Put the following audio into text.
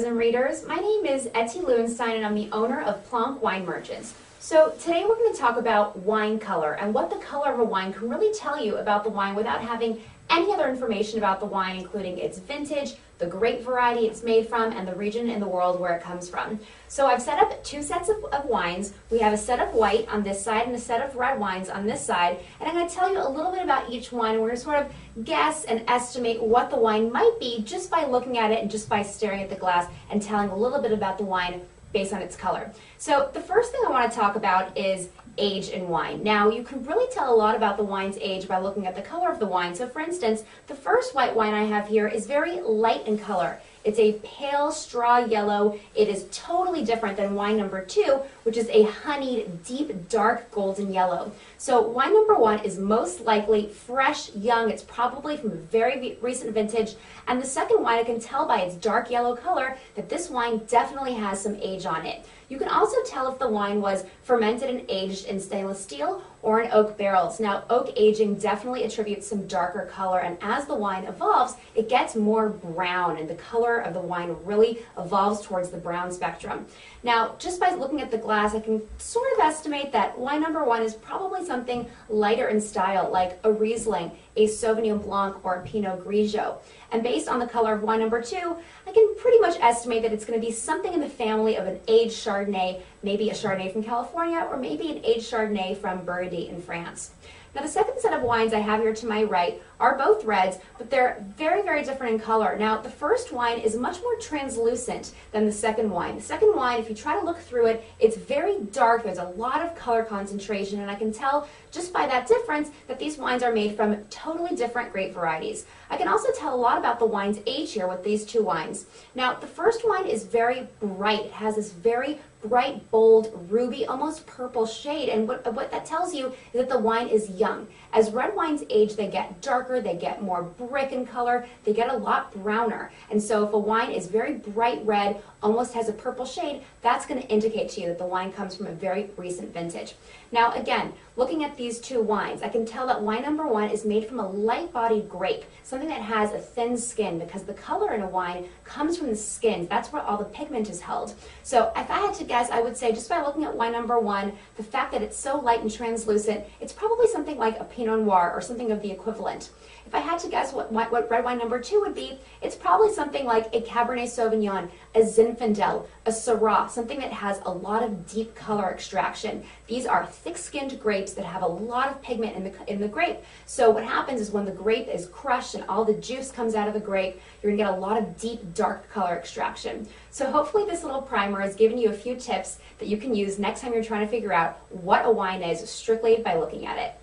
and readers. My name is Etty Lowenstein and I'm the owner of Plonk Wine Merchants. So today we're going to talk about wine color and what the color of a wine can really tell you about the wine without having any other information about the wine, including its vintage, the grape variety it's made from, and the region in the world where it comes from. So I've set up two sets of wines. We have a set of white on this side and a set of red wines on this side. And I'm going to tell you a little bit about each wine. And we're going to sort of guess and estimate what the wine might be just by looking at it and just by staring at the glass and telling a little bit about the wine based on its color. So the first thing I want to talk about is age in wine. Now, you can really tell a lot about the wine's age by looking at the color of the wine. So for instance, the first white wine I have here is very light in color. It's a pale straw yellow. It is totally different than wine number 2, which is a honeyed, deep, dark golden yellow. So wine number 1 is most likely fresh, young. It's probably from a very recent vintage. And the second wine, I can tell by its dark yellow color that this wine definitely has some age on it. You can also tell if the wine was fermented and aged in stainless steel or in oak barrels. Now, oak aging definitely attributes some darker color, and as the wine evolves, it gets more brown, and the color of the wine really evolves towards the brown spectrum. Now, just by looking at the glass, I can sort of estimate that wine number 1 is probably something lighter in style, like a Riesling, a Sauvignon Blanc, or a Pinot Grigio. And based on the color of wine number 2, I can pretty much estimate that it's going to be something in the family of an aged Chardonnay, maybe a Chardonnay from California, or maybe an aged Chardonnay from Burgundy in France. Now, the second set of wines I have here to my right are both reds, but they're very, very different in color. Now, the first wine is much more translucent than the second wine. The second wine, if you try to look through it, it's very dark. There's a lot of color concentration, and I can tell just by that difference that these wines are made from totally different grape varieties. I can also tell a lot about the wine's age here with these two wines. Now, the first wine is very bright. It has this very bright, bold, ruby, almost purple shade, and what that tells you is that the wine is young. As red wines age, they get darker, they get more brick in color, they get a lot browner. And so if a wine is very bright red, almost has a purple shade, that's going to indicate to you that the wine comes from a very recent vintage. Now again, looking at these two wines, I can tell that wine number 1 is made from a light-bodied grape, something that has a thin skin, because the color in a wine comes from the skin. That's where all the pigment is held. So if I had to guess, I would say just by looking at wine number 1, the fact that it's so light and translucent, it's probably something like a Pinot Noir or something of the equivalent. If I had to guess what red wine number 2 would be, it's probably something like a Cabernet Sauvignon, a Zinfandel, a Syrah, something that has a lot of deep color extraction. These are thick-skinned grapes that have a lot of pigment in the grape. So what happens is when the grape is crushed and all the juice comes out of the grape, you're going to get a lot of deep, dark color extraction. So hopefully this little primer has given you a few tips that you can use next time you're trying to figure out what a wine is strictly by looking at it.